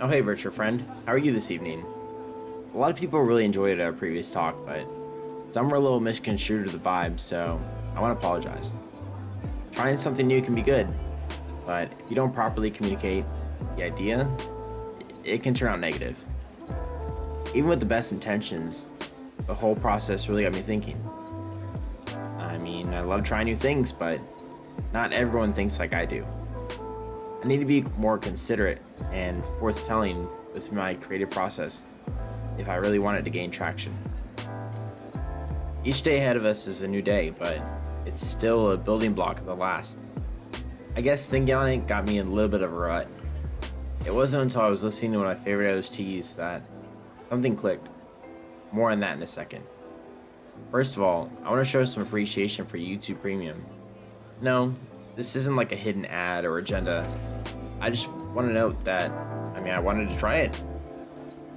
Oh hey Virtuafriend, how are you this evening? A lot of people really enjoyed our previous talk, but some were a little misconstrued to the vibe, so I want to apologize. Trying something new can be good, but if you don't properly communicate the idea, it can turn out negative. Even with the best intentions, the whole process really got me thinking. I love trying new things, but not everyone thinks like I do. I need to be more considerate and forthtelling with my creative process if I really want it to gain traction. Each day ahead of us is a new day, but it's still a building block of the last. I guess thinking on it got me in a little bit of a rut. It wasn't until I was listening to one of my favorite OSTs that something clicked. More on that in a second. First of all, I want to show some appreciation for YouTube Premium. No, this isn't like a hidden ad or agenda. I just want to note that, I wanted to try it.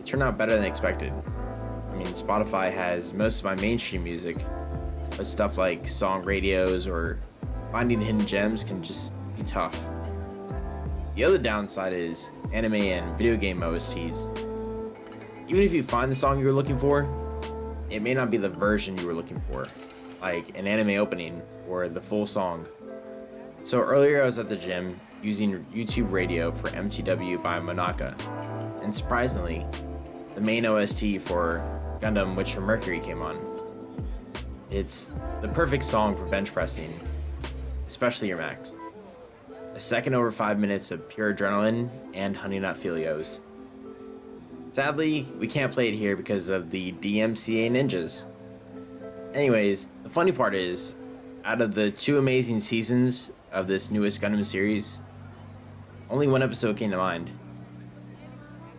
It turned out better than expected. Spotify has most of my mainstream music, but stuff like song radios or finding hidden gems can just be tough. The other downside is anime and video game OSTs. Even if you find the song you were looking for, it may not be the version you were looking for, like an anime opening or the full song. So earlier I was at the gym using YouTube Radio for MTW by Monaka, and surprisingly, the main OST for Gundam Witch from Mercury came on. It's the perfect song for bench pressing, especially your max. A second over 5 minutes of pure adrenaline and honey nut filios. Sadly, we can't play it here because of the DMCA ninjas. Anyways, the funny part is, out of the 2 amazing seasons of this newest Gundam series, only one episode came to mind.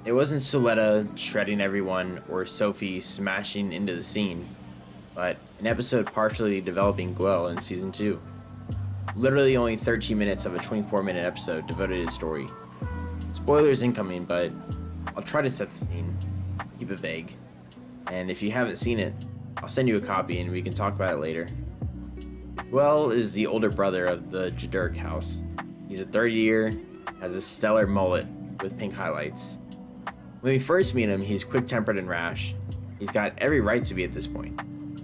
It wasn't Suletta shredding everyone or Sophie smashing into the scene, but an episode partially developing Guel in Season 2. Literally only 13 minutes of a 24-minute episode devoted to story. Spoilers incoming, but I'll try to set the scene, keep it vague. And if you haven't seen it, I'll send you a copy and we can talk about it later. Guel is the older brother of the Jadurk house. He's a third year, has a stellar mullet with pink highlights. When we first meet him, he's quick-tempered and rash. He's got every right to be at this point.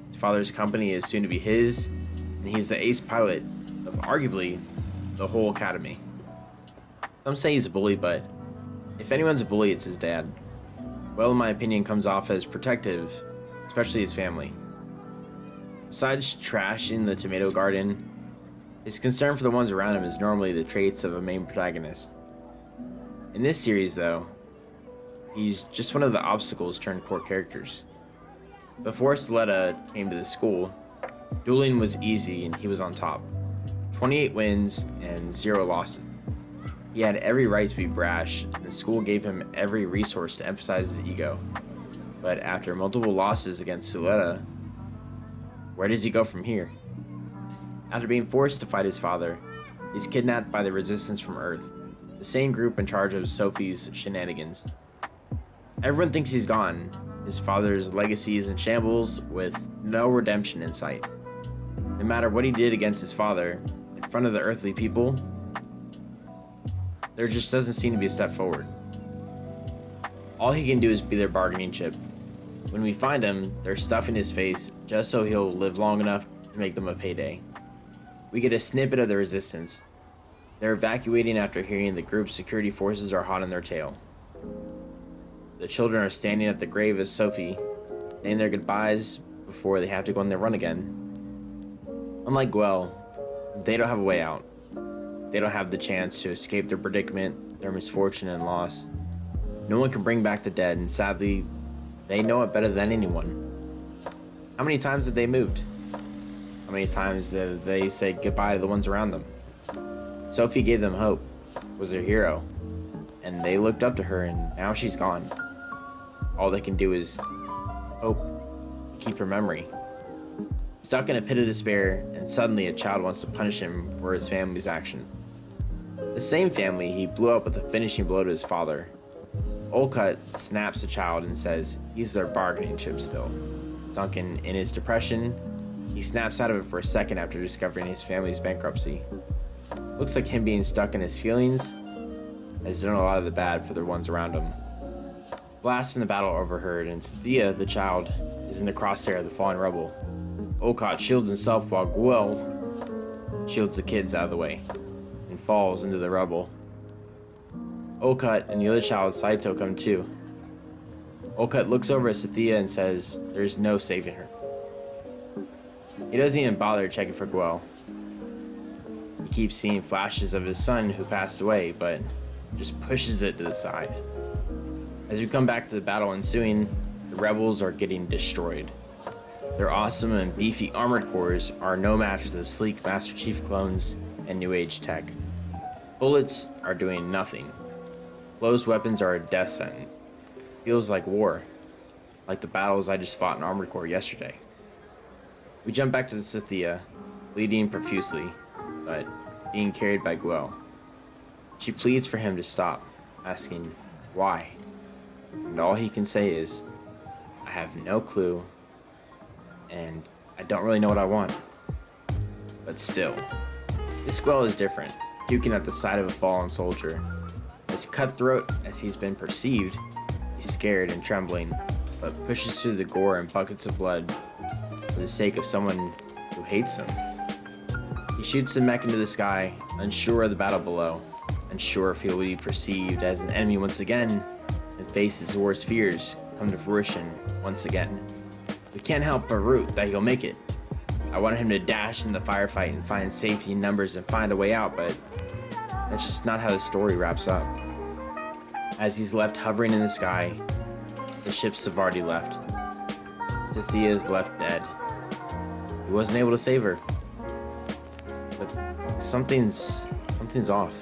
His father's company is soon to be his, and he's the ace pilot of arguably the whole academy. Some say he's a bully, but if anyone's a bully, it's his dad. Well, in my opinion, comes off as protective, especially his family. Besides trashing the tomato garden, his concern for the ones around him is normally the traits of a main protagonist. In this series, though, he's just one of the obstacles turned core characters. Before Suletta came to the school, dueling was easy and he was on top. 28 wins and 0 losses. He had every right to be brash, and the school gave him every resource to emphasize his ego. But after multiple losses against Suletta, where does he go from here? After being forced to fight his father, he's kidnapped by the Resistance from Earth, the same group in charge of Sophie's shenanigans. Everyone thinks he's gone. His father's legacy is in shambles with no redemption in sight. No matter what he did against his father, in front of the earthly people, there just doesn't seem to be a step forward. All he can do is be their bargaining chip. When we find him, they're stuffing his face just so he'll live long enough to make them a payday. We get a snippet of the Resistance. They're evacuating after hearing the group's security forces are hot on their tail. The children are standing at the grave of Sophie, saying their goodbyes before they have to go on their run again. Unlike Guel, they don't have a way out. They don't have the chance to escape their predicament, their misfortune and loss. No one can bring back the dead, and sadly, they know it better than anyone. How many times have they moved? How many times did they say goodbye to the ones around them? Sophie gave them hope, was their hero, and they looked up to her, and now she's gone. All they can do is hope, keep her memory. Stuck in a pit of despair, and suddenly a child wants to punish him for his family's actions. The same family he blew up with a finishing blow to his father. Olcut snaps the child and says he's their bargaining chip still. Sunken in his depression, he snaps out of it for a second after discovering his family's bankruptcy. Looks like him being stuck in his feelings has done a lot of the bad for the ones around him. Blasts from the battle are overheard, and Cynthia, the child, is in the crosshair of the fallen rebel. Olcott shields himself while Guel shields the kids out of the way and falls into the rubble. Olcott and the other child, Saito, come too. Olcott looks over at Cynthia and says there's no saving her. He doesn't even bother checking for Guel. He keeps seeing flashes of his son who passed away, but just pushes it to the side. As we come back to the battle ensuing, the rebels are getting destroyed. Their awesome and beefy armored cores are no match to the sleek Master Chief clones and New Age tech. Bullets are doing nothing. Closed weapons are a death sentence. Feels like war, like the battles I just fought in Armored Core yesterday. We jump back to the Cynthia, bleeding profusely, but being carried by Guel. She pleads for him to stop, asking why, and all he can say is, I have no clue, and I don't really know what I want. But still, this Guel is different, puking at the side of a fallen soldier. As cutthroat as he's been perceived, he's scared and trembling, but pushes through the gore and buckets of blood for the sake of someone who hates him. He shoots the mech into the sky, unsure of the battle below, unsure if he will be perceived as an enemy once again, and face his worst fears come to fruition once again. We can't help but root that he'll make it. I wanted him to dash into the firefight and find safety in numbers and find a way out, but that's just not how the story wraps up. As he's left hovering in the sky, the ships have already left. Cynthia is left dead. He wasn't able to save her. But something's off.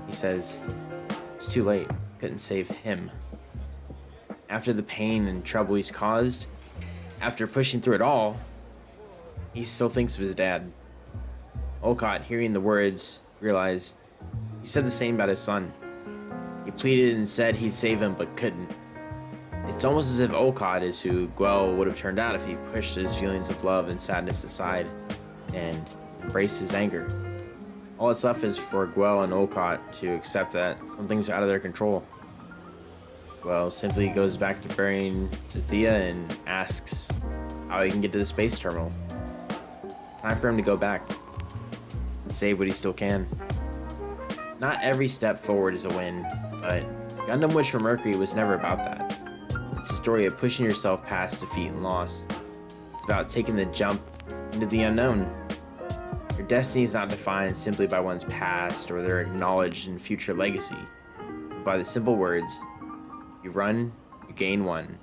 He says, it's too late. Couldn't save him. After the pain and trouble he's caused, after pushing through it all, he still thinks of his dad. Olcott, hearing the words, realized he said the same about his son. He pleaded and said he'd save him, but couldn't. It's almost as if Olcott is who Guel would have turned out if he pushed his feelings of love and sadness aside and embraced his anger. All that's left is for Guel and Olcott to accept that something's out of their control. Guel simply goes back to burying Cynthia and asks how he can get to the space terminal. Time for him to go back and save what he still can. Not every step forward is a win, but Gundam Witch for Mercury was never about that. It's a story of pushing yourself past defeat and loss. It's about taking the jump into the unknown. Your destiny is not defined simply by one's past or their acknowledged and future legacy, but by the simple words, you run, you gain one.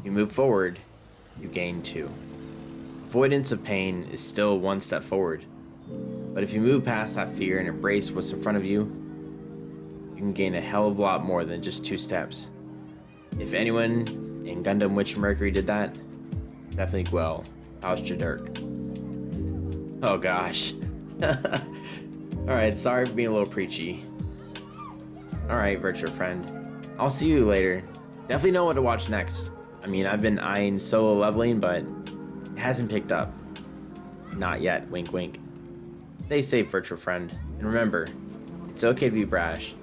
You move forward, you gain two. Avoidance of pain is still one step forward, but if you move past that fear and embrace what's in front of you, you can gain a hell of a lot more than just 2 steps. If anyone in Gundam Witch Mercury did that, definitely Guel. How's Jadirk? Oh gosh. Alright, sorry for being a little preachy. Alright, Virtuafriend. I'll see you later. Definitely know what to watch next. I mean, I've been eyeing solo leveling, but it hasn't picked up. Not yet, wink wink. Stay safe, Virtuafriend. And remember, it's okay to be brash,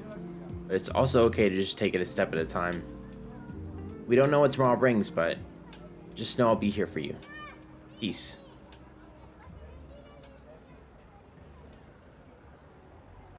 but it's also okay to just take it a step at a time. We don't know what tomorrow brings, but just know I'll be here for you. Peace.